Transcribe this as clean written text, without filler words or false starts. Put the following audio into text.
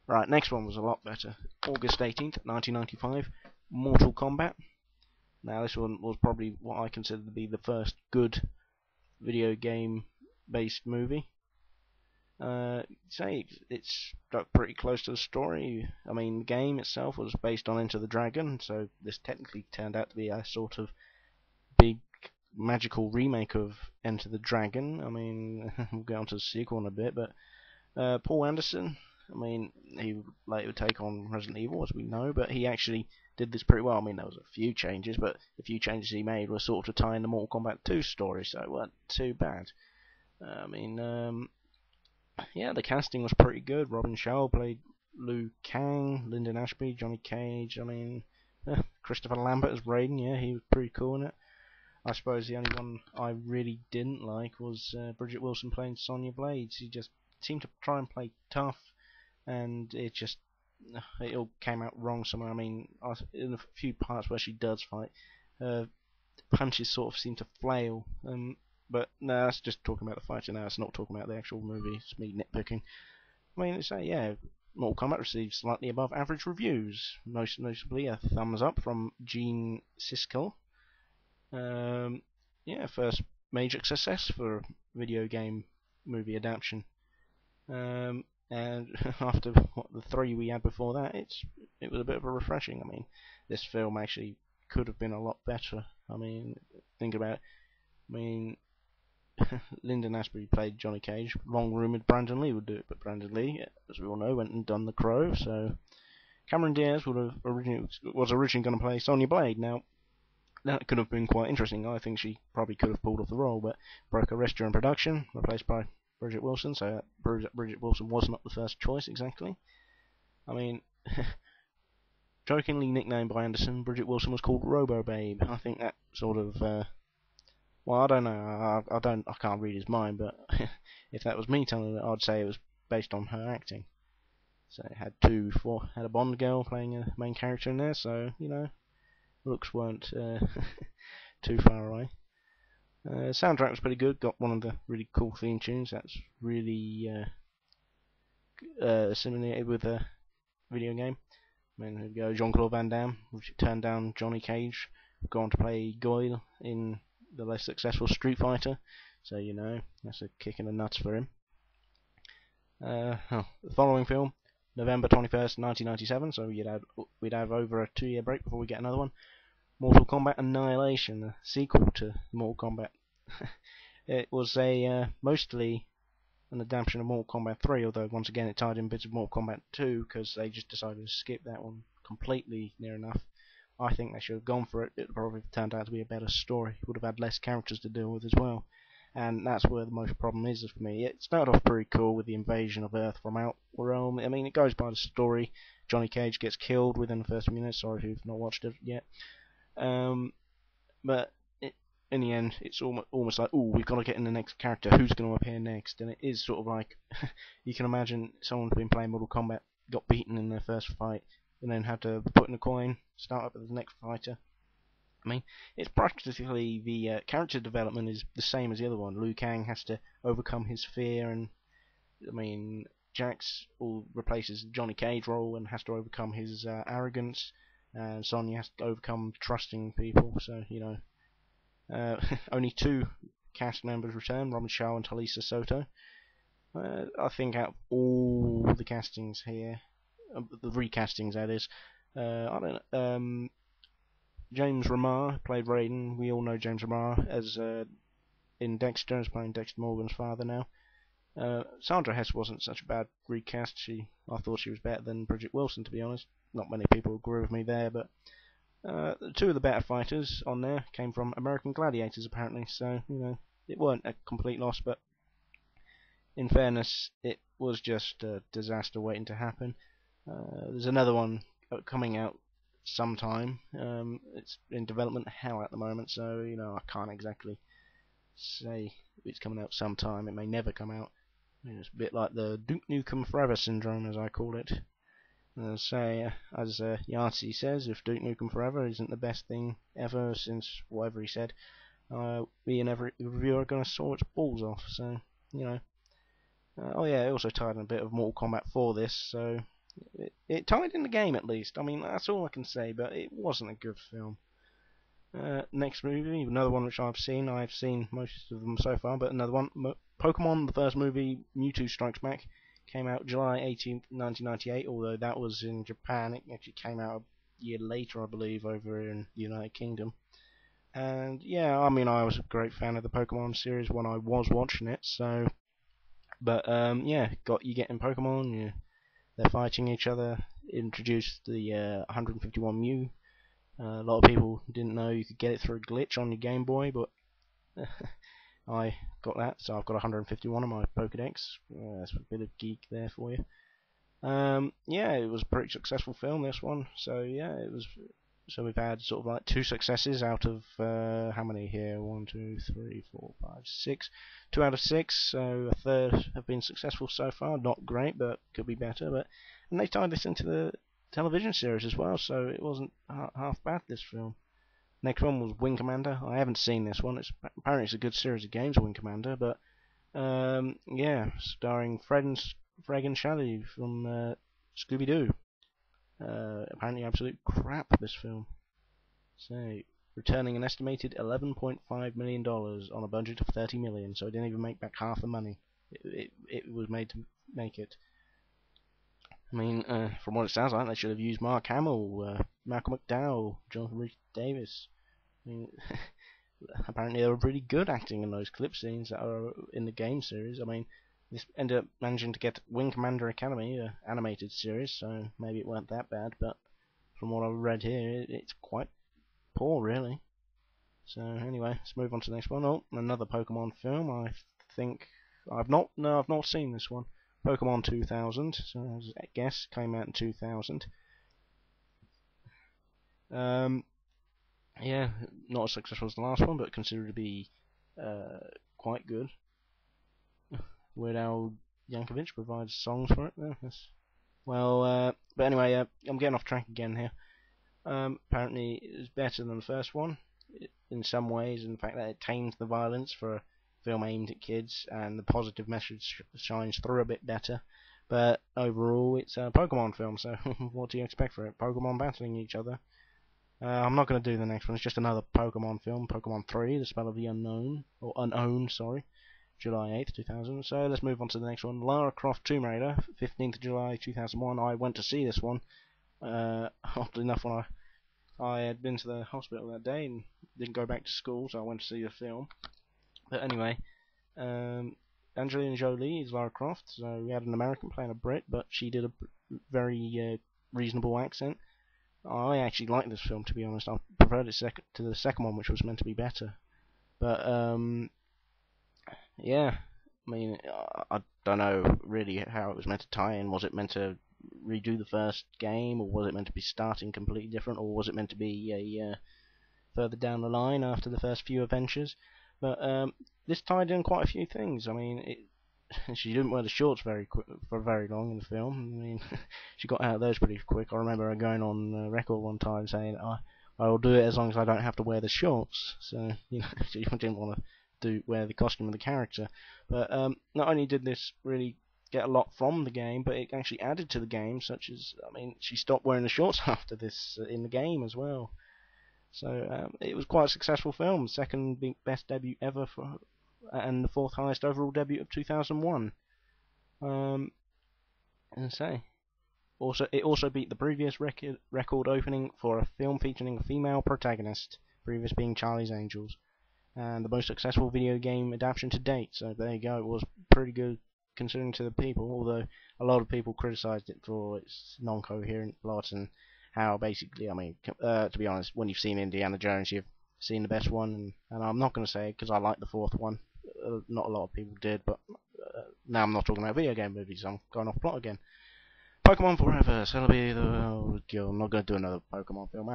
Right, next one was a lot better. August 18th, 1995, Mortal Kombat. Now, this one was probably what I consider to be the first good video game based movie. Say it's stuck pretty close to the story. I mean, the game itself was based on Enter the Dragon, so this technically turned out to be a sort of big magical remake of Enter the Dragon. I mean, we'll get onto the sequel in a bit, but Paul Anderson, I mean, he would later take on Resident Evil, as we know, but he actually did this pretty well. I mean, there was a few changes, but the few changes he made were sort of tying the Mortal Kombat 2 story, so it weren't too bad. I mean, yeah, the casting was pretty good. Robin Shaw played Liu Kang, Lyndon Ashby, Johnny Cage. I mean, Christopher Lambert as Raiden. Yeah, he was pretty cool in it. I suppose the only one I really didn't like was Bridget Wilson playing Sonya Blade. She just seemed to try and play tough, and it all came out wrong somewhere. I mean, in a few parts where she does fight, her punches sort of seem to flail. But no, that's just talking about the fighting now. It's not talking about the actual movie. It's me nitpicking. I mean, it's yeah, Mortal Kombat received slightly above average reviews, most notably a thumbs up from Gene Siskel. Yeah, first major success for a video game movie adaptation. And after the three we had before that, it was a bit of a refreshing. I mean, this film actually could have been a lot better. I mean, think about it. I mean, Lyndon Ashby played Johnny Cage. Long rumored Brandon Lee would do it, but Brandon Lee, as we all know, went and done The Crow. So Cameron Diaz was originally going to play Sonya Blade. Now that could have been quite interesting. I think she probably could have pulled off the role, but broke a wrist during production, replaced by Bridget Wilson. So Bridget Wilson was not the first choice exactly. I mean, jokingly nicknamed by Anderson, Bridget Wilson was called Robo Babe. I think that sort of well, I don't know. I can't read his mind, but if that was me telling it, I'd say it was based on her acting. So it had had a Bond girl playing a main character in there, so you know, looks weren't too far away. Soundtrack was pretty good. Got one of the really cool theme tunes. That's really assimilated with a video game. I mean, here we go. Jean-Claude Van Damme, which turned down Johnny Cage, gone to play Goyle in the less successful Street Fighter. So you know, that's a kick in the nuts for him. The following film, November 21st, 1997. So we'd have over a 2-year break before we get another one. Mortal Kombat Annihilation, the sequel to Mortal Kombat. It was mostly an adaptation of Mortal Kombat 3, although once again it tied in bits of Mortal Kombat 2 because they just decided to skip that one completely near enough. I think they should have gone for it. It probably turned out to be a better story. Would have had less characters to deal with as well. And that's where the most problem is for me. It started off pretty cool with the invasion of Earth from Outrealm. I mean, it goes by the story. Johnny Cage gets killed within the first minute. Sorry if you've not watched it yet. But in the end, it's almost like, oh, we've got to get in the next character. Who's going to appear next? And it is sort of like, you can imagine someone who's been playing Mortal Kombat, got beaten in their first fight, and then had to put in a coin, start up with the next fighter. I mean, it's practically the character development is the same as the other one. Liu Kang has to overcome his fear, and I mean, Jax replaces Johnny Cage role and has to overcome his arrogance, and Sonya has to overcome trusting people. So you know, only 2 cast members return: Robin Shaw and Talisa Soto. I think out of all the castings here, the recastings that is, I don't know. James Remar played Raiden. We all know James Remar as in Dexter, as playing Dexter Morgan's father now. Sandra Hess wasn't such a bad recast. I thought she was better than Bridget Wilson, to be honest. Not many people agree with me there, but 2 of the better fighters on there came from American Gladiators, apparently. So you know, it weren't a complete loss, but in fairness, it was just a disaster waiting to happen. There's another one coming out sometime. It's in development hell at the moment, so you know, I can't exactly say it's coming out sometime. It may never come out. I mean, it's a bit like the Duke Nukem Forever syndrome, as I call it. As Yahtzee says, if Duke Nukem Forever isn't the best thing ever since whatever he said, me and every reviewer are going to saw its balls off. So, you know. Oh yeah, I also tied in a bit of Mortal Kombat for this, so it tied in the game at least. I mean, that's all I can say, but it wasn't a good film. Next movie, another one which I've seen. I've seen most of them so far, but another one, Pokemon, the first movie, Mewtwo Strikes Back, came out July 18th, 1998, although that was in Japan. It actually came out a year later, I believe, over in the United Kingdom. And yeah, I mean, I was a great fan of the Pokemon series when I was watching it, so. But yeah, you get in Pokemon, they're fighting each other, introduced the 151 Mew. A lot of people didn't know you could get it through a glitch on your Game Boy, but I got that, so I've got 151 on my Pokedex. That's a bit of geek there for you. Yeah, it was a pretty successful film, this one. So yeah, it was. So we've had sort of like 2 successes out of how many here? 1, 2, 3, 4, 5, 6. 2 out of 6. So a third have been successful so far. Not great, but could be better. And they tied this into the television series as well, so it wasn't half bad, this film. Next one was Wing Commander. I haven't seen this one. Apparently it's a good series of games, Wing Commander, but yeah, starring Fred and Shelley from Scooby-Doo. Apparently absolute crap, this film. So, returning an estimated $11.5 million on a budget of $30 million, so it didn't even make back half the money it was made to make it. I mean, from what it sounds like, they should have used Mark Hamill, Malcolm McDowell, Jonathan Rhys-Davies. I mean, apparently they were pretty good acting in those clip scenes that are in the game series. I mean, this ended up managing to get Wing Commander Academy, an animated series, so maybe it weren't that bad, but from what I've read here, it's quite poor, really. So anyway, let's move on to the next one. Oh, another Pokemon film. I think I've not seen this one. Pokemon 2000, so as I guess, came out in 2000. Yeah, not as successful as the last one, but considered to be quite good. Weird Al Yankovic provides songs for it. Well, but anyway, I'm getting off track again here. Apparently, it was better than the first one in some ways. In fact, that it tames the violence for a film aimed at kids, and the positive message shines through a bit better. But overall, it's a Pokemon film, so what do you expect for it? Pokemon battling each other. I'm not going to do the next one. It's just another Pokemon film, Pokemon 3, The Spell of the Unknown, or Unowned, sorry, July 8th, 2000. So let's move on to the next one. Lara Croft Tomb Raider, 15th July 2001. I went to see this one. Oddly enough, when I had been to the hospital that day and didn't go back to school, so I went to see the film. But anyway, Angelina Jolie is Lara Croft, so we had an American playing a Brit, but she did a very reasonable accent. I actually liked this film, to be honest. I preferred it to the second one, which was meant to be better. But yeah, I mean, I don't know really how it was meant to tie in. Was it meant to redo the first game, or was it meant to be starting completely different, or was it meant to be a further down the line after the first few adventures? But this tied in quite a few things. I mean, she didn't wear the shorts for very long in the film. I mean, she got out of those pretty quick. I remember her going on record one time saying, "I will do it as long as I don't have to wear the shorts." So she didn't want to wear the costume of the character. But not only did this really get a lot from the game, but it actually added to the game, such as, I mean, she stopped wearing the shorts after this in the game as well. So it was quite a successful film, second best debut ever and the 4th highest overall debut of 2001. And say, it also beat the previous record opening for a film featuring a female protagonist, previous being Charlie's Angels, and the most successful video game adaptation to date. So there you go, it was pretty good considering to the people, although a lot of people criticised it for its non-coherent plot and how basically, I mean, to be honest, when you've seen Indiana Jones, you've seen the best one, and I'm not going to say it because I like the 4th one. Not a lot of people did, but now I'm not talking about video game movies, I'm going off plot again. Pokemon Forever, so that'll be I'm not going to do another Pokemon film.